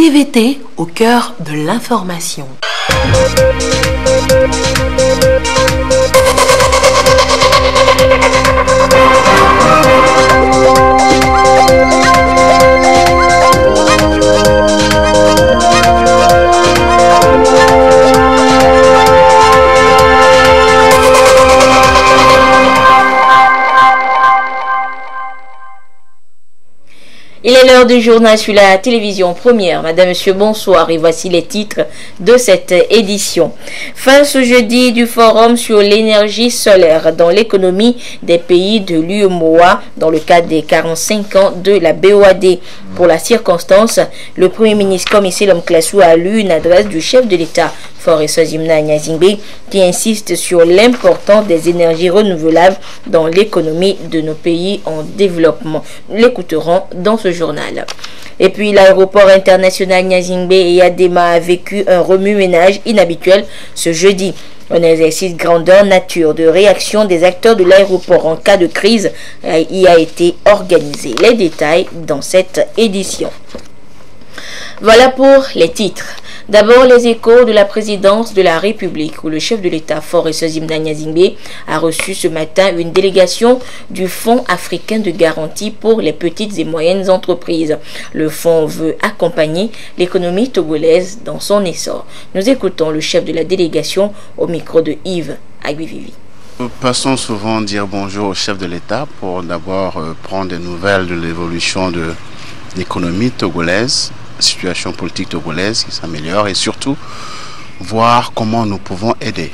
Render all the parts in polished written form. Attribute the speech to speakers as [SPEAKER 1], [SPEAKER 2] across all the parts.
[SPEAKER 1] TVT au cœur de l'information.
[SPEAKER 2] Il est l'heure du journal sur la télévision première. Madame, Monsieur, bonsoir et voici les titres de cette édition. Fin ce jeudi du forum sur l'énergie solaire dans l'économie des pays de l'UEMOA dans le cadre des 45 ans de la BOAD. Pour la circonstance, le Premier ministre Commissaire Lom Klassou a lu une adresse du chef de l'État, Faure Sozimna Nyazingbe, qui insiste sur l'importance des énergies renouvelables dans l'économie de nos pays en développement. Nous l'écouterons dans ce journal. Et puis l'aéroport international Nyazingbe et Yadema a vécu un remue-ménage inhabituel ce jeudi. Un exercice grandeur nature de réaction des acteurs de l'aéroport en cas de crise y a été organisé. Les détails dans cette édition. Voilà pour les titres. D'abord, les échos de la présidence de la République, où le chef de l'État, Faure Sozimna Nyazingbe, a reçu ce matin une délégation du Fonds africain de garantie pour les petites et moyennes entreprises. Le fonds veut accompagner l'économie togolaise dans son essor. Nous écoutons le chef de la délégation au micro de Yves Aguivivi.
[SPEAKER 3] Nous passons souvent dire bonjour au chef de l'État pour d'abord prendre des nouvelles de l'évolution de l'économie togolaise, situation politique togolaise qui s'améliore et surtout voir comment nous pouvons aider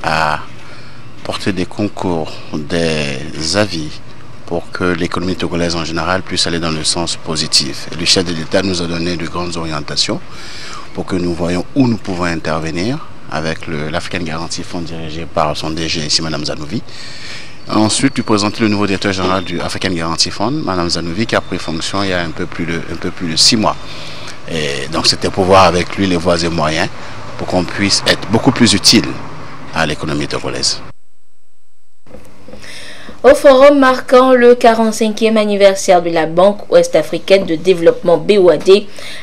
[SPEAKER 3] à porter des concours, des avis pour que l'économie togolaise en général puisse aller dans le sens positif. Et le chef de l'État nous a donné de grandes orientations pour que nous voyions où nous pouvons intervenir avec l'African Guarantee Fund dirigé par son DG ici, Mme Zanouvi. Ensuite, lui présenter le nouveau directeur général du African Guarantee Fund, Mme Zanouvi, qui a pris fonction il y a un peu plus de 6 mois. Et donc c'était pour voir avec lui les voies et moyens pour qu'on puisse être beaucoup plus utile à l'économie togolaise.
[SPEAKER 2] Au forum marquant le 45e anniversaire de la Banque ouest-africaine de développement BOAD,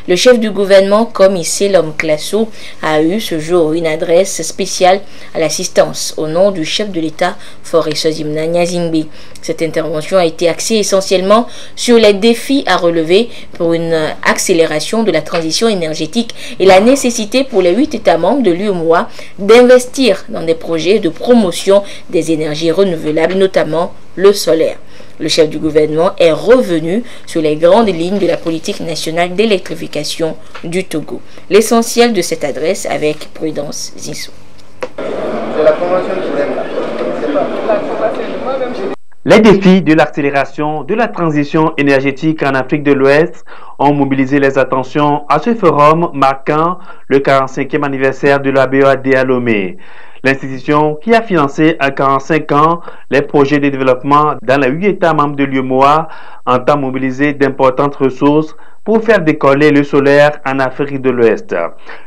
[SPEAKER 2] le chef du gouvernement, Commissaire Lom Klassou, a eu ce jour une adresse spéciale à l'assistance au nom du chef de l'État, Faure Sozimna Nyazingbe. Cette intervention a été axée essentiellement sur les défis à relever pour une accélération de la transition énergétique et la nécessité pour les 8 États membres de l'UEMOA d'investir dans des projets de promotion des énergies renouvelables, notamment le solaire. Le chef du gouvernement est revenu sur les grandes lignes de la politique nationale d'électrification du Togo. L'essentiel de cette adresse avec Prudence Zissou.
[SPEAKER 4] Les défis de l'accélération de la transition énergétique en Afrique de l'Ouest ont mobilisé les attentions à ce forum marquant le 45e anniversaire de la BOAD à Lomé. L'institution qui a financé à 45 ans les projets de développement dans les 8 États membres de l'UEMOA entend mobiliser d'importantes ressources pour faire décoller le solaire en Afrique de l'Ouest.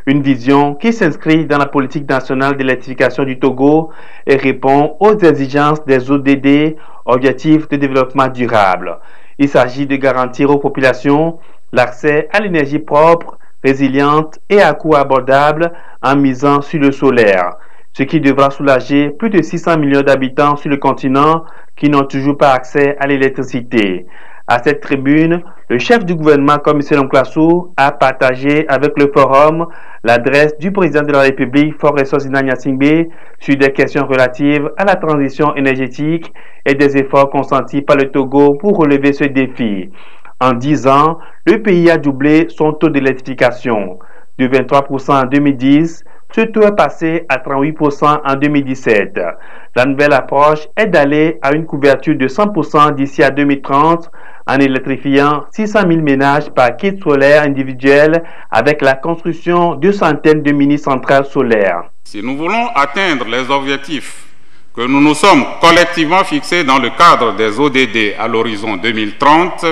[SPEAKER 4] Une vision qui s'inscrit dans la politique nationale d'électrification du Togo et répond aux exigences des ODD, Objectifs de développement durable. Il s'agit de garantir aux populations l'accès à l'énergie propre, résiliente et à coût abordable en misant sur le solaire, ce qui devra soulager plus de 600 millions d'habitants sur le continent qui n'ont toujours pas accès à l'électricité. À cette tribune, le chef du gouvernement, Commissaire Lom Klassou, a partagé avec le forum l'adresse du président de la République, Faure Sozimna Nyazingbe, sur des questions relatives à la transition énergétique et des efforts consentis par le Togo pour relever ce défi. En 10 ans, le pays a doublé son taux d'électrification. De 23% en 2010, ce taux est passé à 38% en 2017. La nouvelle approche est d'aller à une couverture de 100% d'ici à 2030 en électrifiant 600 000 ménages par kit solaire individuel avec la construction de centaines de mini-centrales solaires.
[SPEAKER 5] Si nous voulons atteindre les objectifs que nous nous sommes collectivement fixés dans le cadre des ODD à l'horizon 2030,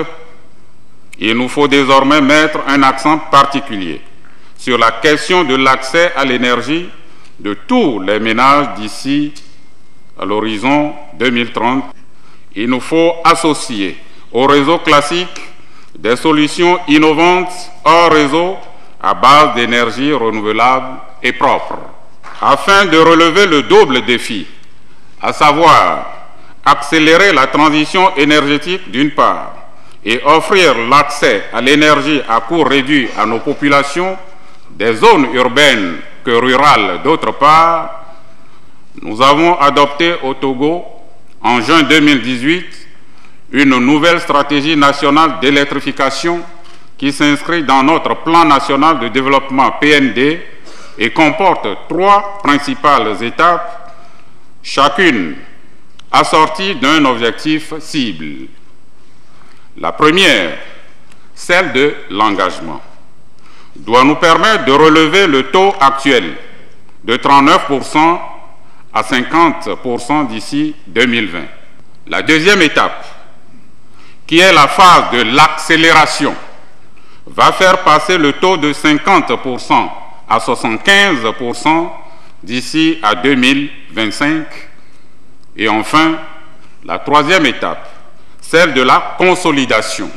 [SPEAKER 5] il nous faut désormais mettre un accent particulier sur la question de l'accès à l'énergie de tous les ménages d'ici à l'horizon 2030. Il nous faut associer au réseau classique des solutions innovantes hors réseau à base d'énergie renouvelable et propre. Afin de relever le double défi, à savoir accélérer la transition énergétique d'une part et offrir l'accès à l'énergie à coût réduit à nos populations des zones urbaines que rurales d'autre part, nous avons adopté au Togo en juin 2018 une nouvelle stratégie nationale d'électrification qui s'inscrit dans notre plan national de développement PND et comporte 3 principales étapes, chacune assortie d'un objectif cible. La première, celle de l'engagement, doit nous permettre de relever le taux actuel de 39% à 50% d'ici 2020. La deuxième étape, qui est la phase de l'accélération, va faire passer le taux de 50% à 75% d'ici à 2025. Et enfin, la troisième étape, celle de la consolidation,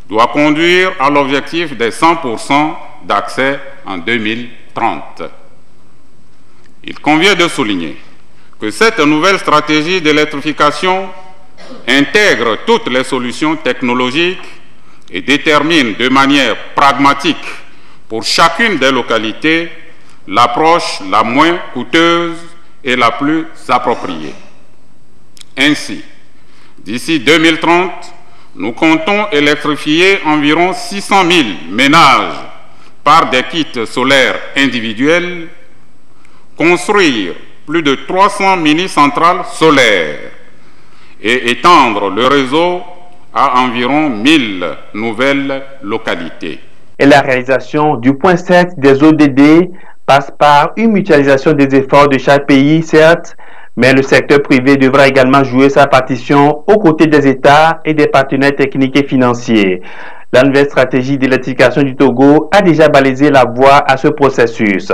[SPEAKER 5] doit conduire à l'objectif des 100% d'accès en 2030. Il convient de souligner que cette nouvelle stratégie d'électrification intègre toutes les solutions technologiques et détermine de manière pragmatique pour chacune des localités l'approche la moins coûteuse et la plus appropriée. Ainsi, d'ici 2030, nous comptons électrifier environ 600 000 ménages par des kits solaires individuels, construire plus de 300 mini-centrales solaires et étendre le réseau à environ 1000 nouvelles localités.
[SPEAKER 4] Et la réalisation du point 7 des ODD passe par une mutualisation des efforts de chaque pays, certes, mais le secteur privé devra également jouer sa partition aux côtés des États et des partenaires techniques et financiers. La nouvelle stratégie d'électrification du Togo a déjà balisé la voie à ce processus.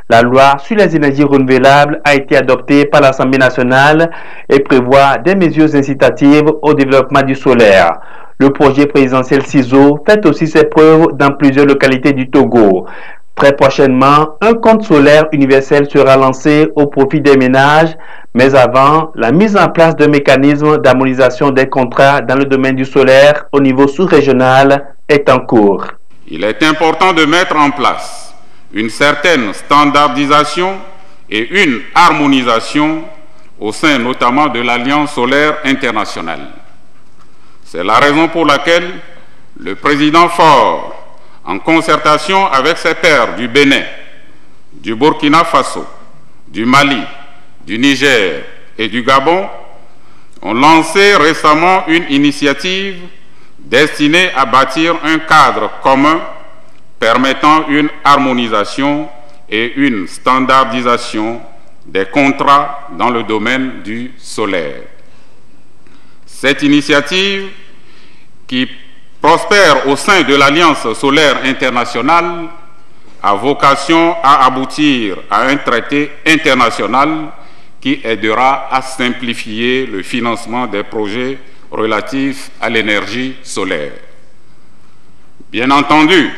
[SPEAKER 4] La loi sur les énergies renouvelables a été adoptée par l'Assemblée nationale et prévoit des mesures incitatives au développement du solaire. Le projet présidentiel CISO fait aussi ses preuves dans plusieurs localités du Togo. Très prochainement, un compte solaire universel sera lancé au profit des ménages, mais avant, la mise en place d'un mécanisme d'harmonisation des contrats dans le domaine du solaire au niveau sous-régional est en cours.
[SPEAKER 5] Il est important de mettre en place une certaine standardisation et une harmonisation au sein notamment de l'Alliance solaire internationale. C'est la raison pour laquelle le président Faure, en concertation avec ses pairs du Bénin, du Burkina Faso, du Mali, du Niger et du Gabon, ont lancé récemment une initiative destinée à bâtir un cadre commun permettant une harmonisation et une standardisation des contrats dans le domaine du solaire. Cette initiative, qui prospère au sein de l'Alliance solaire internationale, a vocation à aboutir à un traité international qui aidera à simplifier le financement des projets relatifs à l'énergie solaire. Bien entendu,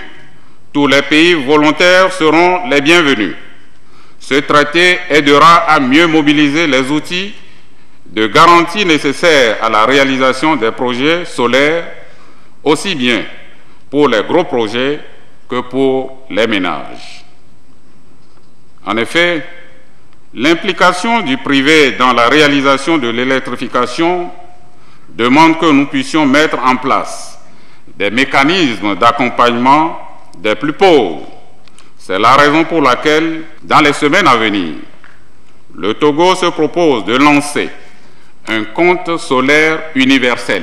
[SPEAKER 5] tous les pays volontaires seront les bienvenus. Ce traité aidera à mieux mobiliser les outils de garantie nécessaires à la réalisation des projets solaires, aussi bien pour les gros projets que pour les ménages. En effet, l'implication du privé dans la réalisation de l'électrification demande que nous puissions mettre en place des mécanismes d'accompagnement des plus pauvres. C'est la raison pour laquelle, dans les semaines à venir, le Togo se propose de lancer un compte solaire universel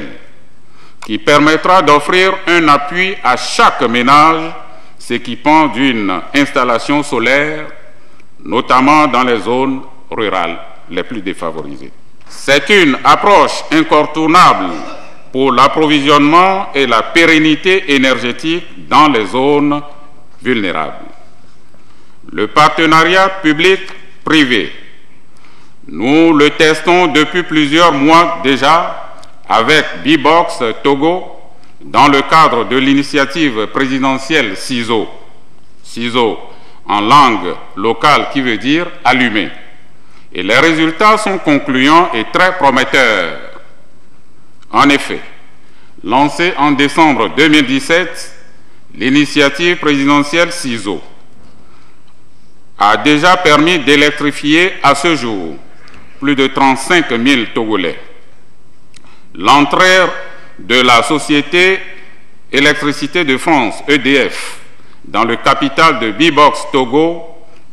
[SPEAKER 5] qui permettra d'offrir un appui à chaque ménage s'équipant d'une installation solaire, notamment dans les zones rurales les plus défavorisées. C'est une approche incontournable pour l'approvisionnement et la pérennité énergétique dans les zones vulnérables. Le partenariat public-privé, nous le testons depuis plusieurs mois déjà avec B-Box Togo dans le cadre de l'initiative présidentielle CISO. ciseaux en langue locale qui veut dire allumer. Et les résultats sont concluants et très prometteurs. En effet, lancée en décembre 2017, l'initiative présidentielle ciseaux a déjà permis d'électrifier à ce jour plus de 35 000 Togolais. L'entrée de la société Électricité de France, EDF, dans le capital de B-Box Togo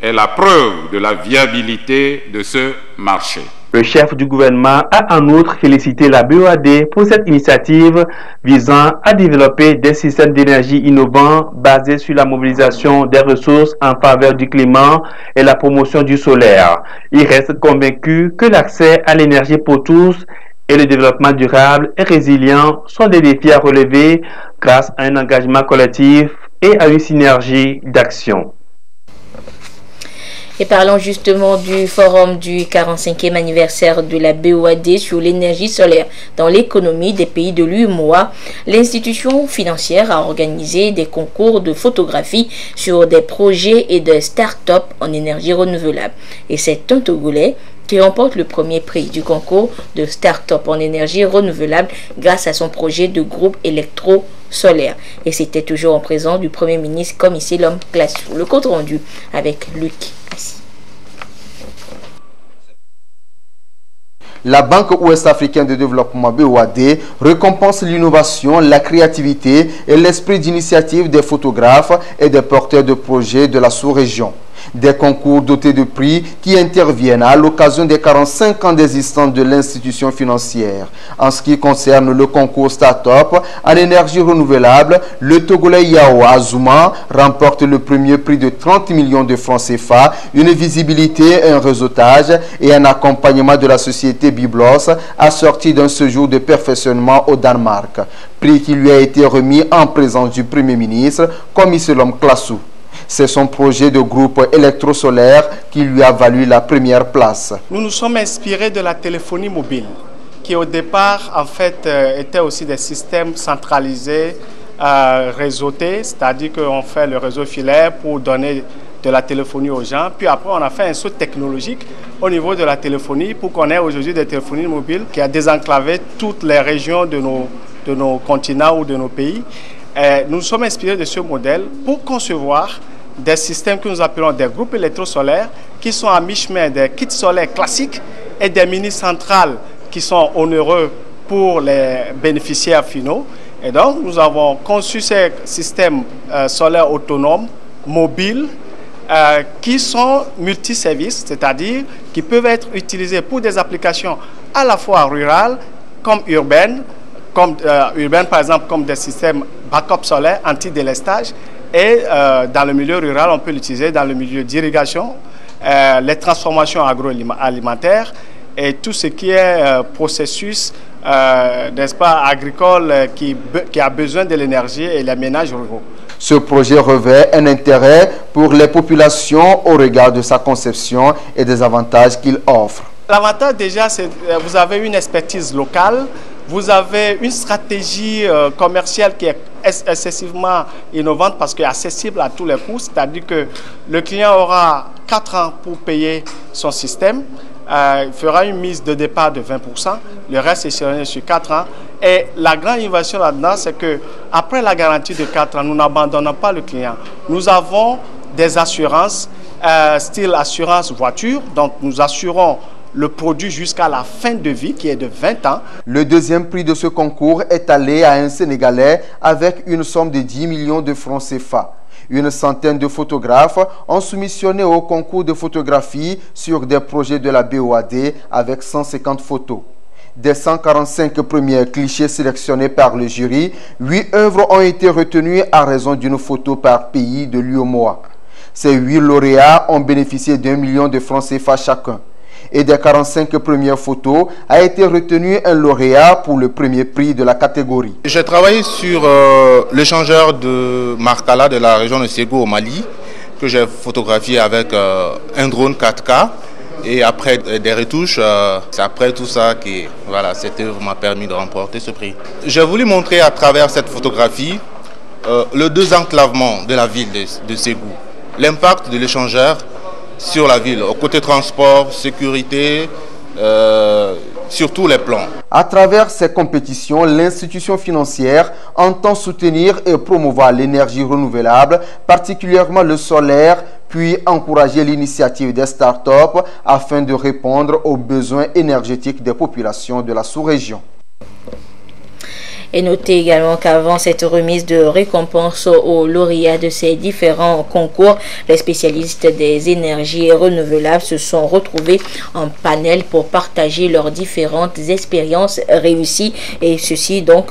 [SPEAKER 5] est la preuve de la viabilité de ce marché.
[SPEAKER 4] Le chef du gouvernement a en outre félicité la BOAD pour cette initiative visant à développer des systèmes d'énergie innovants basés sur la mobilisation des ressources en faveur du climat et la promotion du solaire. Il reste convaincu que l'accès à l'énergie pour tous et le développement durable et résilient sont des défis à relever grâce à un engagement collectif et à une synergie d'action.
[SPEAKER 2] Et parlons justement du forum du 45e anniversaire de la BOAD sur l'énergie solaire dans l'économie des pays de l'UEMOA. L'institution financière a organisé des concours de photographie sur des projets et des start-up en énergie renouvelable. Et c'est un Togolais qui remporte le premier prix du concours de start-up en énergie renouvelable grâce à son projet de groupe électro-solaire. Et c'était toujours en présence du Premier ministre comme ici l'homme classique. Le compte rendu avec Luc Assis.
[SPEAKER 6] La Banque ouest-africaine de développement BOAD récompense l'innovation, la créativité et l'esprit d'initiative des photographes et des porteurs de projets de la sous-région. Des concours dotés de prix qui interviennent à l'occasion des 45 ans d'existence de l'institution financière. En ce qui concerne le concours Start-up en énergie renouvelable, le Togolais Yao Azuma remporte le premier prix de 30 millions de francs CFA, une visibilité, un réseautage et un accompagnement de la société Biblos assorti d'un séjour de perfectionnement au Danemark. Prix qui lui a été remis en présence du Premier ministre, comme Iselom Klassou. C'est son projet de groupe électrosolaire qui lui a valu la première place.
[SPEAKER 7] Nous nous sommes inspirés de la téléphonie mobile, qui au départ, en fait, était aussi des systèmes centralisés, réseautés, c'est-à-dire qu'on fait le réseau filaire pour donner de la téléphonie aux gens. Puis après, on a fait un saut technologique au niveau de la téléphonie pour qu'on ait aujourd'hui des téléphonies mobiles qui a désenclavé toutes les régions de nos continents ou de nos pays. Nous nous sommes inspirés de ce modèle pour concevoir des systèmes que nous appelons des groupes électrosolaires qui sont à mi-chemin des kits solaires classiques et des mini-centrales qui sont onéreux pour les bénéficiaires finaux. Et donc, nous avons conçu ces systèmes solaires autonomes, mobiles, qui sont multiservices, c'est-à-dire qui peuvent être utilisés pour des applications à la fois rurales comme urbaines, par exemple comme des systèmes backup solaire anti-délestage. Et dans le milieu rural, on peut l'utiliser dans le milieu d'irrigation, les transformations agroalimentaires et tout ce qui est processus n'est-ce pas, agricole qui a besoin de l'énergie et les ménages ruraux.
[SPEAKER 6] Ce projet revêt un intérêt pour les populations au regard de sa conception et des avantages qu'il offre.
[SPEAKER 7] L'avantage déjà, c'est que vous avez une expertise locale, vous avez une stratégie commerciale qui est excessivement innovante parce qu'elle est accessible à tous les coûts, c'est-à-dire que le client aura 4 ans pour payer son système, il fera une mise de départ de 20%, le reste est échelonné sur 4 ans. Et la grande innovation là-dedans, c'est qu'après la garantie de 4 ans, nous n'abandonnons pas le client. Nous avons des assurances, style assurance voiture, donc nous assurons le produit jusqu'à la fin de vie qui est de 20 ans.
[SPEAKER 6] Le deuxième prix de ce concours est allé à un Sénégalais avec une somme de 10 millions de francs CFA. Une centaine de photographes ont soumissionné au concours de photographie sur des projets de la BOAD avec 150 photos. Des 145 premiers clichés sélectionnés par le jury, 8 œuvres ont été retenues à raison d'une photo par pays de l'UEMOA. Ces 8 lauréats ont bénéficié d'1 million de francs CFA chacun. Et des 45 premières photos a été retenu un lauréat pour le premier prix de la catégorie.
[SPEAKER 8] J'ai travaillé sur l'échangeur de Markala de la région de Ségou au Mali, que j'ai photographié avec un drone 4K. Et après des retouches, c'est après tout ça que voilà, cette œuvre m'a permis de remporter ce prix. J'ai voulu montrer à travers cette photographie le désenclavement de la ville de Ségou, l'impact de l'échangeur sur la ville, au côté transport, sécurité, sur tous les plans.
[SPEAKER 6] À travers ces compétitions, l'institution financière entend soutenir et promouvoir l'énergie renouvelable, particulièrement le solaire, puis encourager l'initiative des start-up afin de répondre aux besoins énergétiques des populations de la sous-région.
[SPEAKER 2] Et notez également qu'avant cette remise de récompense aux lauréats de ces différents concours, les spécialistes des énergies renouvelables se sont retrouvés en panel pour partager leurs différentes expériences réussies, et ceci donc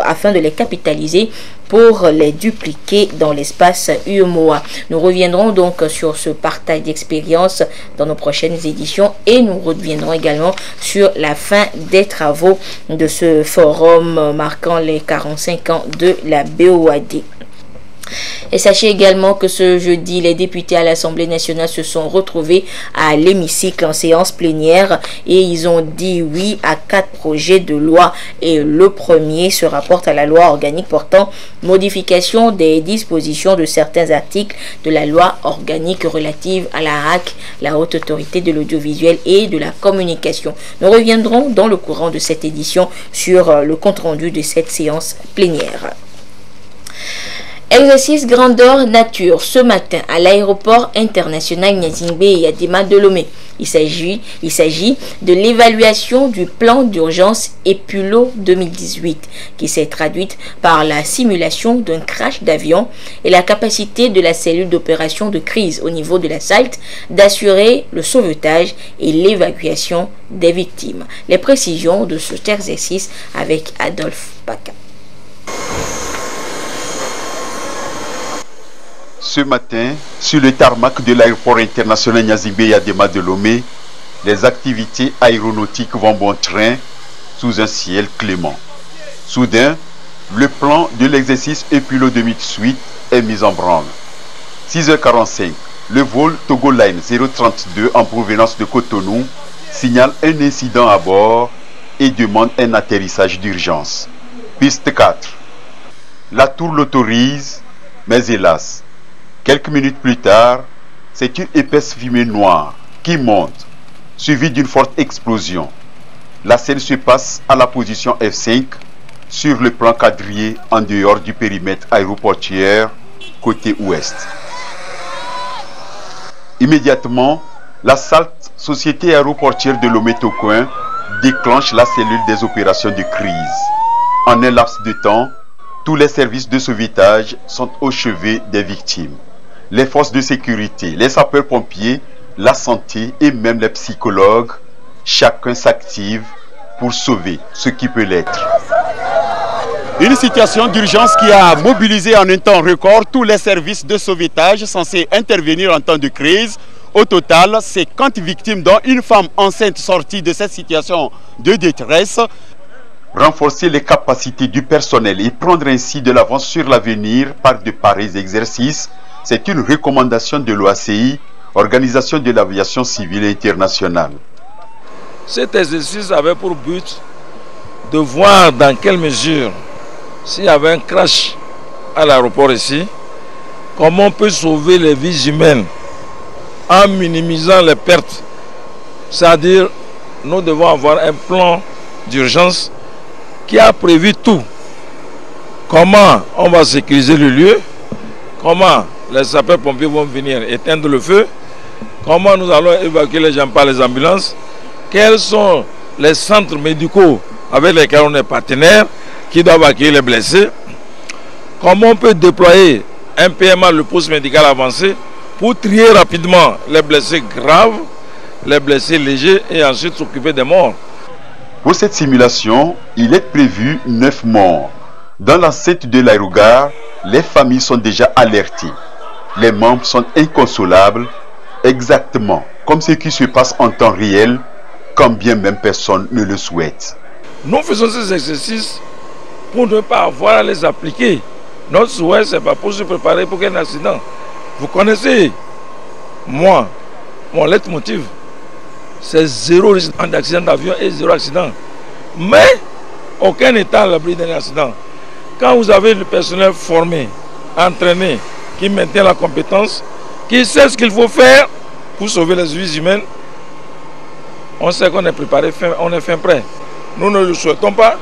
[SPEAKER 2] afin de les capitaliser pour les dupliquer dans l'espace UMOA. Nous reviendrons donc sur ce partage d'expériences dans nos prochaines éditions, et nous reviendrons également sur la fin des travaux de ce forum marquant les 45 ans de la BOAD. Et sachez également que ce jeudi, les députés à l'Assemblée nationale se sont retrouvés à l'hémicycle en séance plénière et ils ont dit oui à 4 projets de loi. Et le premier se rapporte à la loi organique portant modification des dispositions de certains articles de la loi organique relative à la HAC, la Haute Autorité de l'Audiovisuel et de la Communication. Nous reviendrons dans le courant de cette édition sur le compte-rendu de cette séance plénière. Exercice grandeur nature ce matin à l'aéroport international Gnazingbe et Adema de Lomé. Il s'agit de l'évaluation du plan d'urgence EPULO 2018 qui s'est traduite par la simulation d'un crash d'avion et la capacité de la cellule d'opération de crise au niveau de la SALT d'assurer le sauvetage et l'évacuation des victimes. Les précisions de cet exercice avec Adolphe Paca.
[SPEAKER 9] Ce matin, sur le tarmac de l'aéroport international Gnazingbe et Adema de Lomé, les activités aéronautiques vont bon train sous un ciel clément. Soudain, le plan de l'exercice EPULO 2018 est mis en branle. 6h45, le vol Togoline 032 en provenance de Cotonou signale un incident à bord et demande un atterrissage d'urgence. Piste 4. La tour l'autorise, mais hélas, quelques minutes plus tard, c'est une épaisse fumée noire qui monte, suivie d'une forte explosion. La scène se passe à la position F5 sur le plan quadrillé en dehors du périmètre aéroportuaire côté ouest. Immédiatement, la SALT, Société aéroportuaire de Lomé-Tokoin, déclenche la cellule des opérations de crise. En un laps de temps, tous les services de sauvetage sont au chevet des victimes. Les forces de sécurité, les sapeurs-pompiers, la santé et même les psychologues, chacun s'active pour sauver ce qui peut l'être.
[SPEAKER 10] Une situation d'urgence qui a mobilisé en un temps record tous les services de sauvetage censés intervenir en temps de crise. Au total, 50 victimes, dont une femme enceinte sortie de cette situation de détresse.
[SPEAKER 9] Renforcer les capacités du personnel et prendre ainsi de l'avance sur l'avenir par de pareils exercices, c'est une recommandation de l'OACI, Organisation de l'aviation civile internationale.
[SPEAKER 11] Cet exercice avait pour but de voir dans quelle mesure, s'il y avait un crash à l'aéroport ici, comment on peut sauver les vies humaines en minimisant les pertes. C'est-à-dire, nous devons avoir un plan d'urgence qui a prévu tout. Comment on va sécuriser le lieu, comment les sapeurs-pompiers vont venir éteindre le feu, comment nous allons évacuer les gens par les ambulances, quels sont les centres médicaux avec lesquels on est partenaire qui doivent accueillir les blessés, comment on peut déployer un PMA, le poste médical avancé, pour trier rapidement les blessés graves, les blessés légers et ensuite s'occuper des morts.
[SPEAKER 9] Pour cette simulation, il est prévu 9 morts. Dans l'enceinte de l'aérogare, les familles sont déjà alertées. Les membres sont inconsolables, exactement comme ce qui se passe en temps réel, quand bien même personne ne le souhaite.
[SPEAKER 11] Nous faisons ces exercices pour ne pas avoir à les appliquer. Notre souhait, ce n'est pas pour se préparer pour un accident. Vous connaissez, moi, mon leitmotiv, c'est 0 risque d'accident d'avion et 0 accident. Mais aucun État à l'abri d'un accident. Quand vous avez le personnel formé, entraîné, qui maintient la compétence, qui sait ce qu'il faut faire pour sauver les vies humaines. On sait qu'on est préparé, on est fin prêt. Nous ne le souhaitons pas.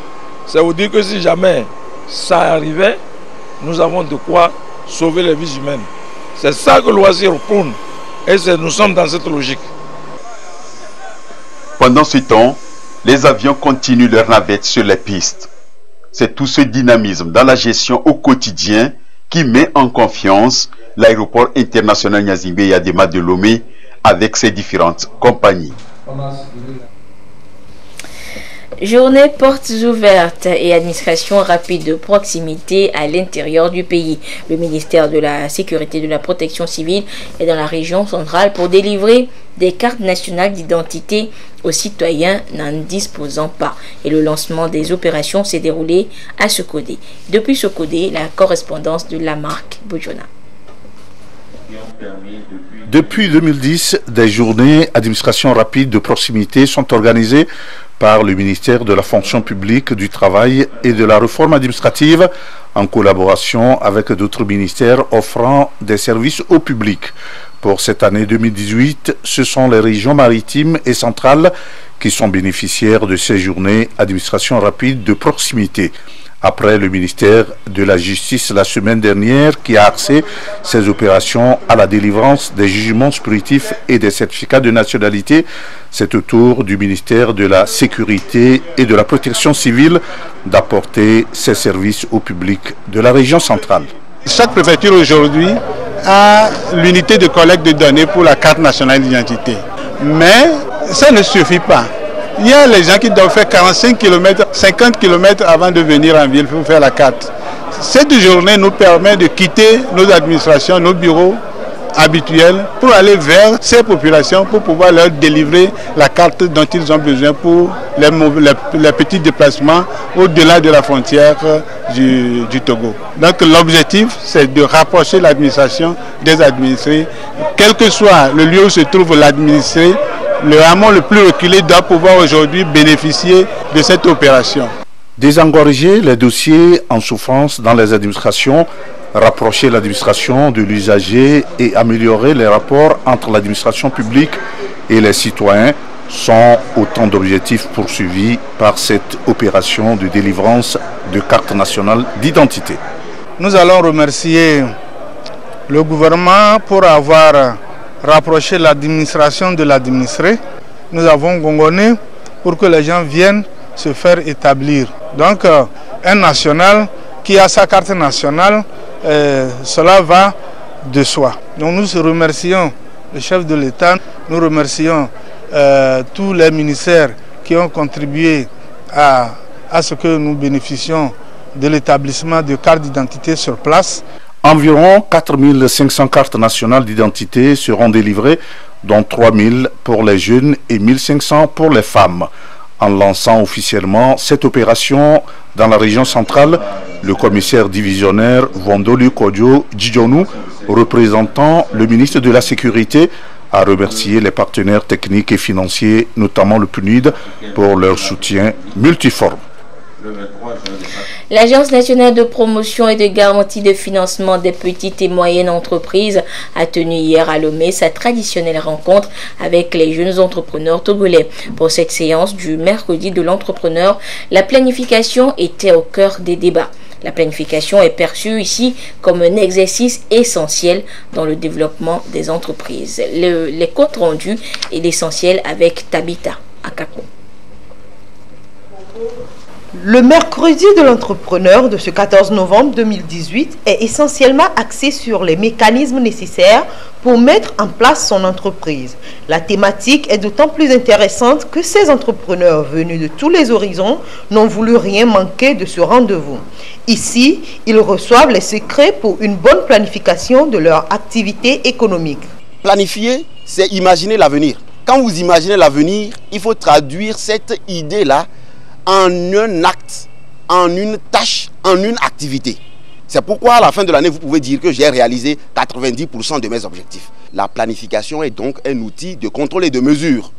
[SPEAKER 11] Ça veut dire que si jamais ça arrivait, nous avons de quoi sauver les vies humaines. C'est ça que Loisir prône. Et nous sommes dans cette logique.
[SPEAKER 9] Pendant ce temps, les avions continuent leur navette sur les pistes. C'est tout ce dynamisme dans la gestion au quotidien qui met en confiance l'aéroport international Gnassingbé Eyadema de Lomé avec ses différentes compagnies.
[SPEAKER 2] Journée portes ouvertes et administration rapide de proximité à l'intérieur du pays. Le ministère de la Sécurité et de la Protection civile est dans la région centrale pour délivrer des cartes nationales d'identité aux citoyens n'en disposant pas. Et le lancement des opérations s'est déroulé à Sokodé. Depuis Sokodé, la correspondance de Lamarck Boujona.
[SPEAKER 12] Depuis 2010, des journées administration rapide de proximité sont organisées par le ministère de la fonction publique, du travail et de la réforme administrative en collaboration avec d'autres ministères offrant des services au public. Pour cette année 2018, ce sont les régions maritimes et centrales qui sont bénéficiaires de ces journées administration rapide de proximité. Après le ministère de la Justice la semaine dernière qui a axé ses opérations à la délivrance des jugements supplétifs et des certificats de nationalité, c'est au tour du ministère de la Sécurité et de la Protection civile d'apporter ses services au public de la région centrale.
[SPEAKER 13] Chaque préfecture aujourd'hui a l'unité de collecte de données pour la carte nationale d'identité. Mais ça ne suffit pas. Il y a les gens qui doivent faire 45 km, 50 km avant de venir en ville pour faire la carte. Cette journée nous permet de quitter nos administrations, nos bureaux habituels pour aller vers ces populations pour pouvoir leur délivrer la carte dont ils ont besoin pour les petits déplacements au-delà de la frontière du Togo. Donc l'objectif, c'est de rapprocher l'administration des administrés, quel que soit le lieu où se trouve l'administré. Le hameau le plus reculé doit pouvoir aujourd'hui bénéficier de cette opération.
[SPEAKER 12] Désengorger les dossiers en souffrance dans les administrations, rapprocher l'administration de l'usager et améliorer les rapports entre l'administration publique et les citoyens sont autant d'objectifs poursuivis par cette opération de délivrance de cartes nationales d'identité.
[SPEAKER 13] Nous allons remercier le gouvernement pour avoir rapprocher l'administration de l'administré. Nous avons gongonné pour que les gens viennent se faire établir. Donc, un national qui a sa carte nationale, cela va de soi. Donc, nous remercions le chef de l'État, nous remercions tous les ministères qui ont contribué à ce que nous bénéficions de l'établissement de cartes d'identité sur place.
[SPEAKER 12] Environ 4500 cartes nationales d'identité seront délivrées, dont 3000 pour les jeunes et 1500 pour les femmes. En lançant officiellement cette opération dans la région centrale, le commissaire divisionnaire Vondolu Kodjo Djidjonou, représentant le ministre de la Sécurité, a remercié les partenaires techniques et financiers, notamment le PNUD, pour leur soutien multiforme.
[SPEAKER 2] L'Agence nationale de promotion et de garantie de financement des petites et moyennes entreprises a tenu hier à Lomé sa traditionnelle rencontre avec les jeunes entrepreneurs togolais. Pour cette séance du mercredi de l'entrepreneur, la planification était au cœur des débats. La planification est perçue ici comme un exercice essentiel dans le développement des entreprises. Les comptes rendus est l'essentiel avec Tabita Akako.
[SPEAKER 14] Le mercredi de l'entrepreneur de ce 14 novembre 2018 est essentiellement axé sur les mécanismes nécessaires pour mettre en place son entreprise. La thématique est d'autant plus intéressante que ces entrepreneurs venus de tous les horizons n'ont voulu rien manquer de ce rendez-vous. Ici, ils reçoivent les secrets pour une bonne planification de leur activité économique.
[SPEAKER 15] Planifier, c'est imaginer l'avenir. Quand vous imaginez l'avenir, il faut traduire cette idée-là en un acte, en une tâche, en une activité. C'est pourquoi à la fin de l'année, vous pouvez dire que j'ai réalisé 90% de mes objectifs. La planification est donc un outil de contrôle et de mesure,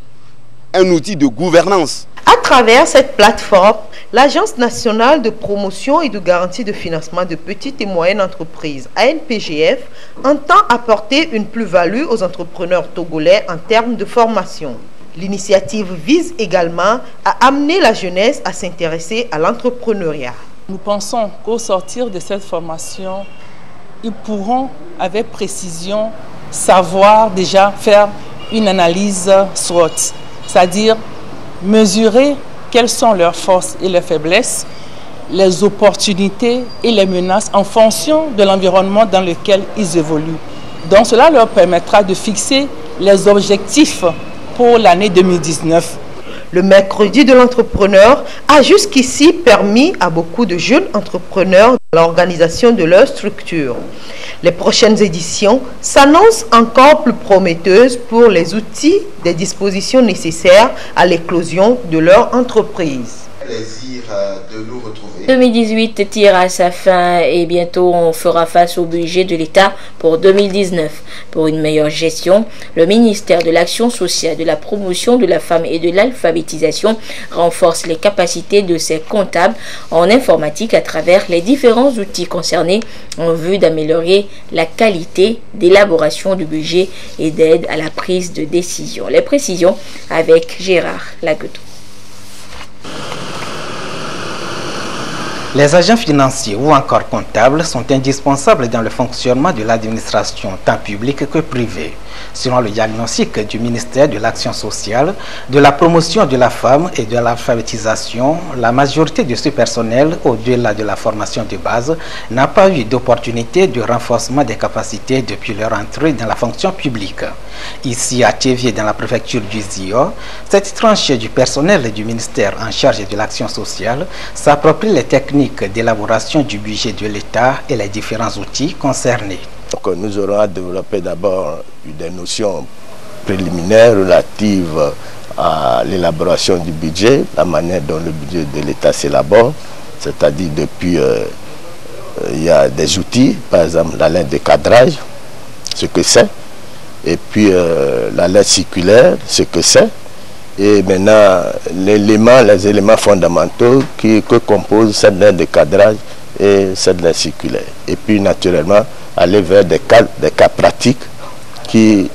[SPEAKER 15] un outil de gouvernance.
[SPEAKER 14] À À travers cette plateforme, l'Agence nationale de promotion et de garantie de financement de petites et moyennes entreprises, ANPGF, entend apporter une plus-value aux entrepreneurs togolais en termes de formation. L'initiative vise également à amener la jeunesse à s'intéresser à l'entrepreneuriat.
[SPEAKER 16] Nous pensons qu'au sortir de cette formation, ils pourront avec précision savoir déjà faire une analyse SWOT, c'est-à-dire mesurer quelles sont leurs forces et leurs faiblesses, les opportunités et les menaces en fonction de l'environnement dans lequel ils évoluent. Donc cela leur permettra de fixer les objectifs pour l'année 2019.
[SPEAKER 14] Le mercredi de l'entrepreneur a jusqu'ici permis à beaucoup de jeunes entrepreneurs l'organisation de leur structure. Les prochaines éditions s'annoncent encore plus prometteuses pour les outils des dispositions nécessaires à l'éclosion de leur entreprise.
[SPEAKER 6] Plaisir de nous retrouver.
[SPEAKER 2] 2018 tire à sa fin et bientôt on fera face au budget de l'État pour 2019. Pour une meilleure gestion, le ministère de l'Action sociale, de la promotion de la femme et de l'alphabétisation renforce les capacités de ses comptables en informatique à travers les différents outils concernés en vue d'améliorer la qualité d'élaboration du budget et d'aide à la prise de décision. Les précisions avec Gérard Laguetou.
[SPEAKER 17] Les agents financiers ou encore comptables sont indispensables dans le fonctionnement de l'administration tant publique que privée. Selon le diagnostic du ministère de l'Action sociale, de la promotion de la femme et de l'alphabétisation, la majorité de ce personnel, au-delà de la formation de base, n'a pas eu d'opportunité de renforcement des capacités depuis leur entrée dans la fonction publique. Ici à Thévié, dans la préfecture du Zio, cette tranche du personnel du ministère en charge de l'Action sociale s'approprie les techniques d'élaboration du budget de l'État et les différents outils concernés.
[SPEAKER 18] Donc, nous aurons à développer d'abord des notions préliminaires relatives à l'élaboration du budget, la manière dont le budget de l'État s'élabore, c'est-à-dire depuis, il y a des outils, par exemple la lettre de cadrage, ce que c'est, et puis la lettre circulaire, ce que c'est, et maintenant les éléments fondamentaux que compose cette lettre de cadrage et cette lettre circulaire. Et puis naturellement, aller vers des cas pratiques qui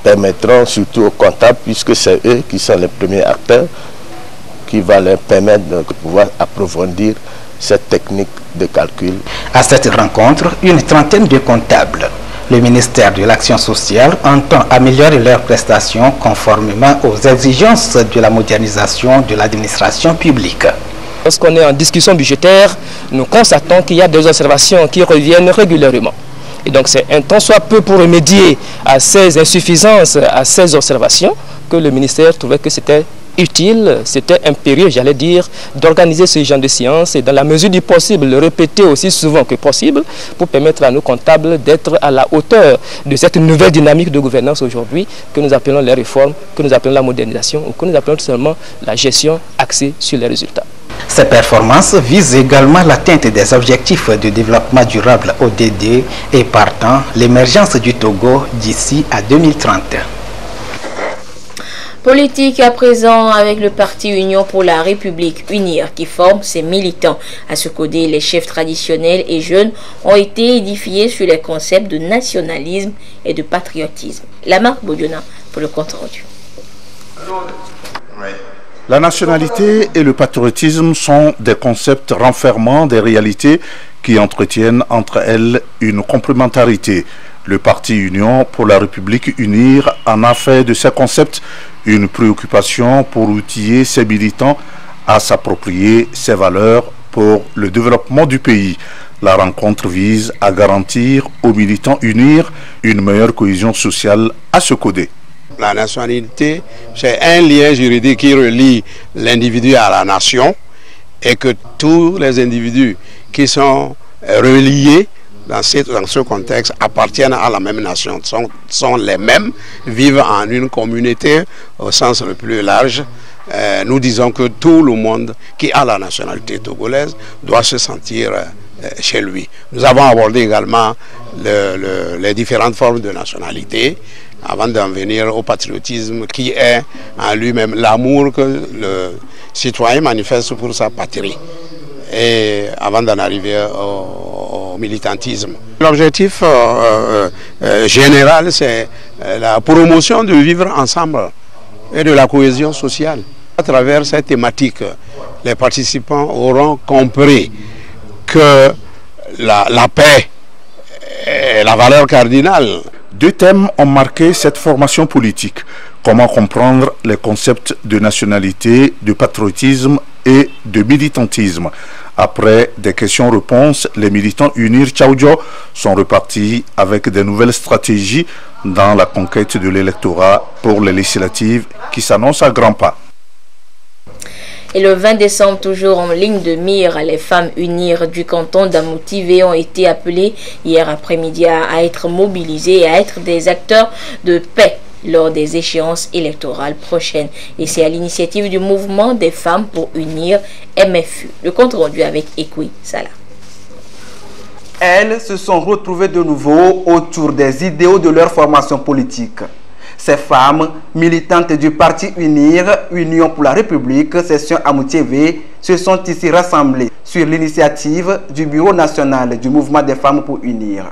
[SPEAKER 18] permettront surtout aux comptables, puisque c'est eux qui sont les premiers acteurs, qui va leur permettre de pouvoir approfondir cette technique de calcul.
[SPEAKER 17] À cette rencontre, une trentaine de comptables. Le ministère de l'Action sociale entend améliorer leurs prestations conformément aux exigences de la modernisation de l'administration publique.
[SPEAKER 19] Lorsqu'on est en discussion budgétaire, nous constatons qu'il y a des observations qui reviennent régulièrement. Et donc c'est un temps soit peu pour remédier à ces insuffisances, à ces observations, que le ministère trouvait que c'était utile, c'était impérieux, j'allais dire, d'organiser ce genre de séance et dans la mesure du possible, le répéter aussi souvent que possible pour permettre à nos comptables d'être à la hauteur de cette nouvelle dynamique de gouvernance aujourd'hui que nous appelons les réformes, que nous appelons la modernisation ou que nous appelons tout simplement la gestion axée sur les résultats.
[SPEAKER 17] Ces performances visent également l'atteinte des objectifs de développement durable ODD et partant l'émergence du Togo d'ici à 2030.
[SPEAKER 2] Politique à présent avec le parti Union pour la République UNIR qui forme ses militants. À ce côté, les chefs traditionnels et jeunes ont été édifiés sur les concepts de nationalisme et de patriotisme. Lamarck Bodiona pour le compte rendu.
[SPEAKER 12] La nationalité et le patriotisme sont des concepts renfermant des réalités qui entretiennent entre elles une complémentarité. Le parti Union pour la République UNIR en a fait de ces concepts une préoccupation pour outiller ses militants à s'approprier ces valeurs pour le développement du pays. La rencontre vise à garantir aux militants UNIR une meilleure cohésion sociale à ce côté.
[SPEAKER 20] La nationalité, c'est un lien juridique qui relie l'individu à la nation et que tous les individus qui sont reliés dans ce contexte appartiennent à la même nation, sont les mêmes, vivent en une communauté au sens le plus large. Nous disons que tout le monde qui a la nationalité togolaise doit se sentir chez lui. Nous avons abordé également les différentes formes de nationalité, avant d'en venir au patriotisme qui est en lui-même l'amour que le citoyen manifeste pour sa patrie, et avant d'en arriver au militantisme. L'objectif général, c'est la promotion de vivre ensemble et de la cohésion sociale. À travers cette thématique, les participants auront compris que la paix est la valeur cardinale.
[SPEAKER 12] Deux thèmes ont marqué cette formation politique. Comment comprendre les concepts de nationalité, de patriotisme et de militantisme. Après des questions-réponses, les militants UNIR Tchaoudjo sont repartis avec de nouvelles stratégies dans la conquête de l'électorat pour les législatives qui s'annoncent à grands pas.
[SPEAKER 2] Et le 20 décembre, toujours en ligne de mire, les femmes UNIR du canton d'Amouti-V ont été appelées hier après-midi à être mobilisées et à être des acteurs de paix lors des échéances électorales prochaines. Et c'est à l'initiative du mouvement des femmes pour unir MFU. Le compte rendu avec Ekwi Salah.
[SPEAKER 21] Elles se sont retrouvées de nouveau autour des idéaux de leur formation politique. Ces femmes, militantes du parti UNIR, Union pour la République, section Amouti-V, se sont ici rassemblées sur l'initiative du Bureau national du mouvement des femmes pour UNIR.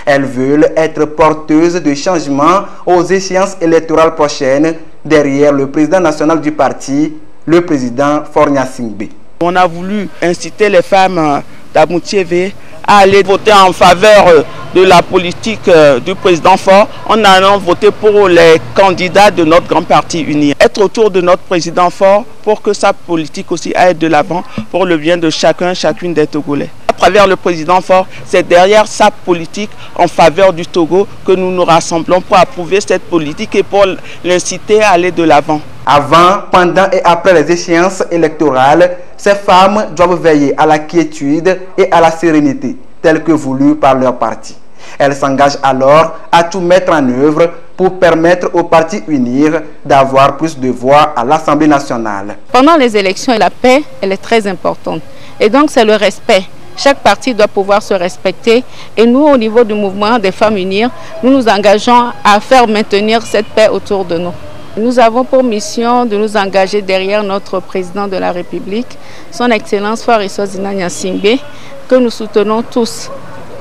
[SPEAKER 21] Elles veulent être porteuses de changements aux échéances électorales prochaines derrière le président national du parti, le président Fornia Singbe.
[SPEAKER 22] On a voulu inciter les femmes d'Amouti-V à aller voter en faveur de la politique du président Faure en allant voter pour les candidats de notre grand parti uni. Être autour de notre président Faure pour que sa politique aussi aille de l'avant pour le bien de chacune des Togolais. À travers le président Faure, c'est derrière sa politique en faveur du Togo que nous nous rassemblons pour approuver cette politique et pour l'inciter à aller de l'avant.
[SPEAKER 21] Avant, pendant et après les échéances électorales, ces femmes doivent veiller à la quiétude et à la sérénité, telle que voulue par leur parti. Elles s'engagent alors à tout mettre en œuvre pour permettre au parti UNIR d'avoir plus de voix à l'Assemblée nationale.
[SPEAKER 23] Pendant les élections, la paix, elle est très importante. Et donc, c'est le respect. Chaque parti doit pouvoir se respecter. Et nous, au niveau du mouvement des femmes UNIR, nous nous engageons à faire maintenir cette paix autour de nous. Nous avons pour mission de nous engager derrière notre président de la République, son Excellence Faure Zinania Singbe, que nous soutenons tous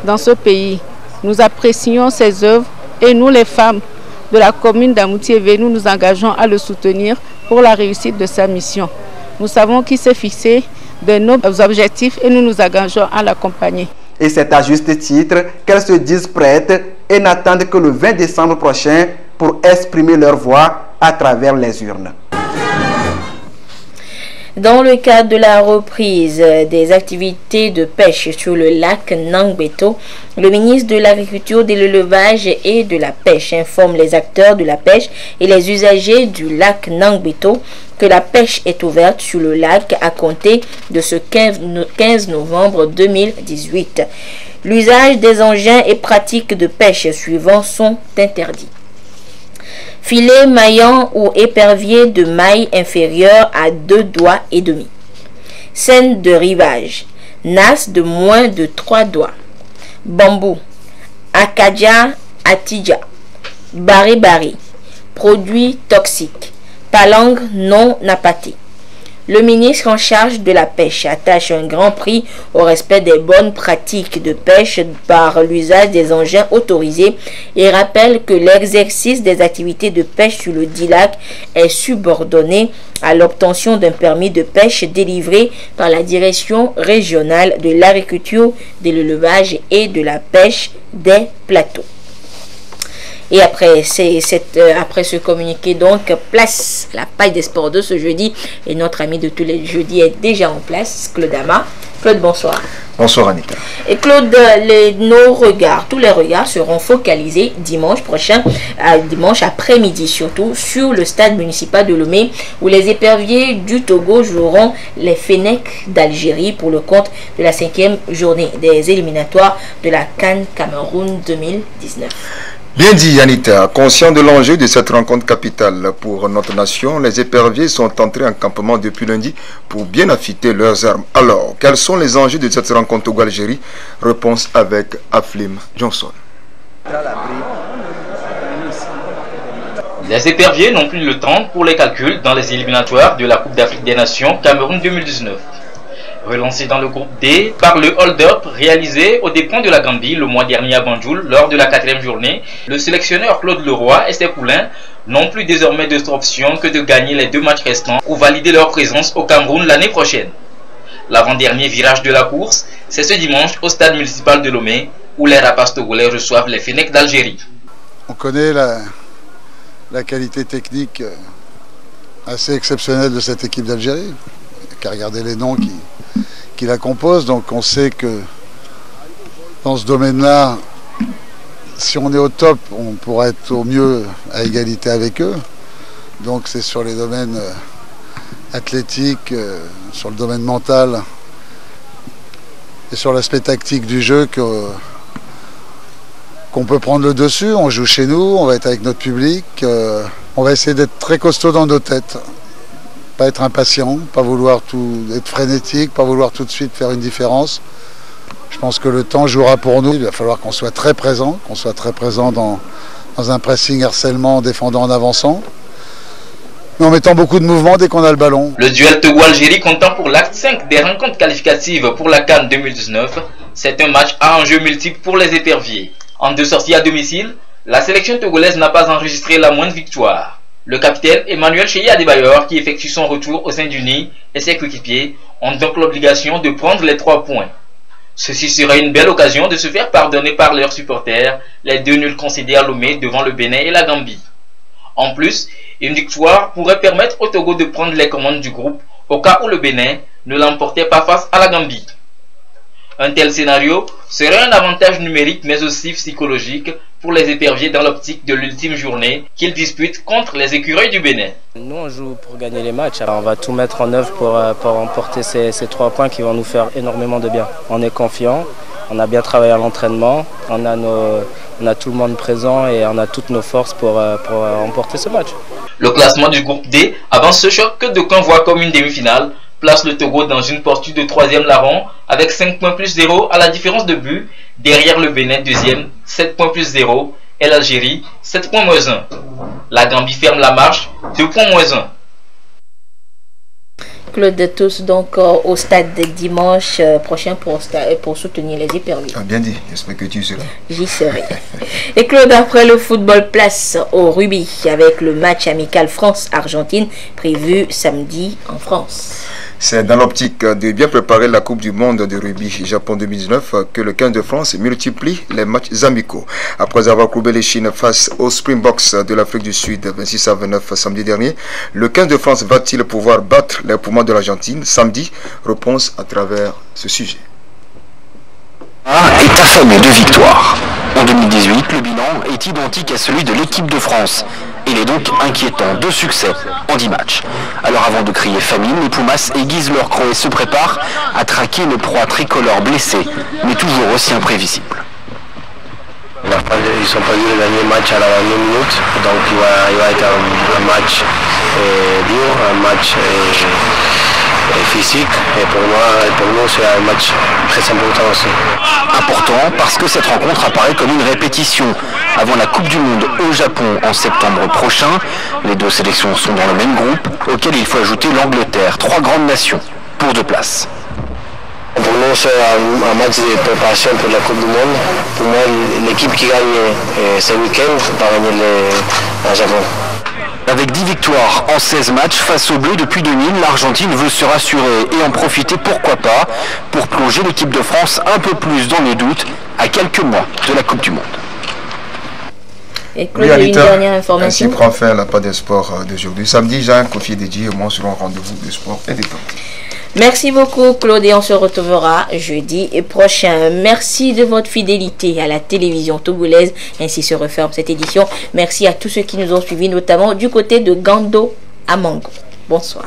[SPEAKER 23] dans ce pays. Nous apprécions ses œuvres et nous, les femmes de la commune d'Amouti-V, nous nous engageons à le soutenir pour la réussite de sa mission. Nous savons qu'il s'est fixé de nos objectifs et nous nous engageons à l'accompagner.
[SPEAKER 21] Et c'est à juste titre qu'elles se disent prêtes et n'attendent que le 20 décembre prochain pour exprimer leur voix à travers les urnes.
[SPEAKER 2] Dans le cadre de la reprise des activités de pêche sur le lac Nangbeto, le ministre de l'Agriculture, de l'Élevage et de la Pêche informe les acteurs de la pêche et les usagers du lac Nangbeto que la pêche est ouverte sur le lac à compter de ce 15 novembre 2018. L'usage des engins et pratiques de pêche suivants sont interdits. Filet maillant ou épervier de maille inférieure à 2 doigts et demi. Scène de rivage. Nasse de moins de 3 doigts. Bambou. Acadia atidja. Bari-bari. Produits toxiques. Palangue non appâtée. Le ministre en charge de la pêche attache un grand prix au respect des bonnes pratiques de pêche par l'usage des engins autorisés et rappelle que l'exercice des activités de pêche sur le dit lac est subordonné à l'obtention d'un permis de pêche délivré par la direction régionale de l'agriculture, de l'élevage et de la pêche des plateaux. Et après ce communiqué, donc, place la paille des sports de ce jeudi. Et notre ami de tous les jeudis est déjà en place, Claude Ama. Claude, bonsoir.
[SPEAKER 24] Bonsoir Anita.
[SPEAKER 2] Et Claude, tous les regards seront focalisés dimanche prochain, dimanche après-midi surtout, sur le stade municipal de Lomé, où les éperviers du Togo joueront les Fennecs d'Algérie pour le compte de la 5e journée des éliminatoires de la CAN Cameroun 2019.
[SPEAKER 24] Bien dit Anita, conscient de l'enjeu de cette rencontre capitale pour notre nation, les éperviers sont entrés en campement depuis lundi pour bien affûter leurs armes. Alors, quels sont les enjeux de cette rencontre Togo-Algérie? Réponse avec Aflim Johnson.
[SPEAKER 1] Les éperviers n'ont plus le temps pour les calculs dans les éliminatoires de la Coupe d'Afrique des Nations Cameroun 2019. Relancé dans le groupe D par le hold-up réalisé aux dépens de la Gambie le mois dernier à Banjul lors de la 4e journée, le sélectionneur Claude Leroy et ses poulains n'ont plus désormais d'autre option que de gagner les 2 matchs restants pour valider leur présence au Cameroun l'année prochaine. L'avant-dernier virage de la course, c'est ce dimanche au stade municipal de Lomé où les Rapaces togolais reçoivent les Fennecs d'Algérie.
[SPEAKER 3] On connaît la qualité technique assez exceptionnelle de cette équipe d'Algérie. Qu'à regarder les noms qui la composent, donc on sait que dans ce domaine-là, si on est au top, on pourra être au mieux à égalité avec eux. Donc c'est sur les domaines athlétiques, sur le domaine mental et sur l'aspect tactique du jeu qu'on peut prendre le dessus. On joue chez nous, on va être avec notre public, on va essayer d'être très costaud dans nos têtes. Pas être impatient, pas vouloir tout être frénétique, pas vouloir tout de suite faire une différence. Je pense que le temps jouera pour nous. Il va falloir qu'on soit très présent, dans un pressing, harcèlement, en défendant, en avançant, mais en mettant beaucoup de mouvements dès qu'on a le ballon.
[SPEAKER 1] Le duel Togo-Algérie comptant pour l'acte 5 des rencontres qualificatives pour la CAN 2019, c'est un match à enjeux multiples pour les éperviers. En 2 sorties à domicile, la sélection togolaise n'a pas enregistré la moindre victoire. Le capitaine Emmanuel Cheyi Adebayor, qui effectue son retour au sein du nid, et ses coéquipiers ont donc l'obligation de prendre les 3 points. Ceci serait une belle occasion de se faire pardonner par leurs supporters les 2 nuls concédés à Lomé devant le Bénin et la Gambie. En plus, une victoire pourrait permettre au Togo de prendre les commandes du groupe au cas où le Bénin ne l'emportait pas face à la Gambie. Un tel scénario serait un avantage numérique mais aussi psychologique pour les éperviers dans l'optique de l'ultime journée qu'ils disputent contre les écureuils du Bénin.
[SPEAKER 19] Nous on joue pour gagner les matchs, alors on va tout mettre en œuvre pour remporter ces 3 points qui vont nous faire énormément de bien. On est confiant, on a bien travaillé à l'entraînement, on a tout le monde présent et on a toutes nos forces pour remporter ce match.
[SPEAKER 1] Le classement du groupe D avant ce choc que d'aucuns voient comme une demi-finale place le Togo dans une posture de 3e larron avec 5 points plus 0 à la différence de but, derrière le Bénin 2e, 7 points plus 0 et l'Algérie 7 points moins 1. La Gambie ferme la marche, 2 points moins 1.
[SPEAKER 2] Claude, tous donc au stade dimanche prochain pour soutenir les éperviers.
[SPEAKER 24] Ah, bien dit, j'espère que tu seras.
[SPEAKER 2] J'y serai. Et Claude, après le football, place au rugby avec le match amical France-Argentine prévu samedi en France.
[SPEAKER 24] C'est dans l'optique de bien préparer la Coupe du Monde de rugby Japon 2019 que le 15 de France multiplie les matchs amicaux. Après avoir courbé les Chines face aux Springboks de l'Afrique du Sud 26-29 samedi dernier, le 15 de France va-t-il pouvoir battre les Pumas de l'Argentine samedi? Réponse à travers ce sujet.
[SPEAKER 4] Est affamé de victoires. En 2018, le bilan est identique à celui de l'équipe de France. Il est donc inquiétant, 2 succès en 10 matchs. Alors avant de crier famine, les Pumas aiguisent leur croc et se préparent à traquer une proie tricolore blessée, mais toujours aussi imprévisible.
[SPEAKER 5] Ils ne sont pas venus le dernier match à la dernière minute, donc il va être un match dur, un match physique, et pour nous c'est un match très important aussi.
[SPEAKER 4] Important parce que cette rencontre apparaît comme une répétition. Avant la Coupe du Monde au Japon en septembre prochain, les 2 sélections sont dans le même groupe, auquel il faut ajouter l'Angleterre, 3 grandes nations, pour 2 places.
[SPEAKER 5] Pour nous, c'est un match de préparation pour la Coupe du Monde. Pour moi, l'équipe qui gagne ce week-end va gagner le Japon.
[SPEAKER 4] Avec 10 victoires en 16 matchs face aux Bleus depuis 2000, l'Argentine veut se rassurer et en profiter, pourquoi pas, pour plonger l'équipe de France un peu plus dans le doute à quelques mois de la Coupe du Monde.
[SPEAKER 2] Et Claude, une dernière information.
[SPEAKER 24] Ainsi prend fin la Page des Sports d'aujourd'hui. Samedi, Jean Kofi Dédié et moi serons au rendez-vous de sport et détente.
[SPEAKER 2] Merci beaucoup Claude et on se retrouvera jeudi prochain. Merci de votre fidélité à la télévision togolaise. Ainsi se referme cette édition. Merci à tous ceux qui nous ont suivis, notamment du côté de Gando à Mango. Bonsoir.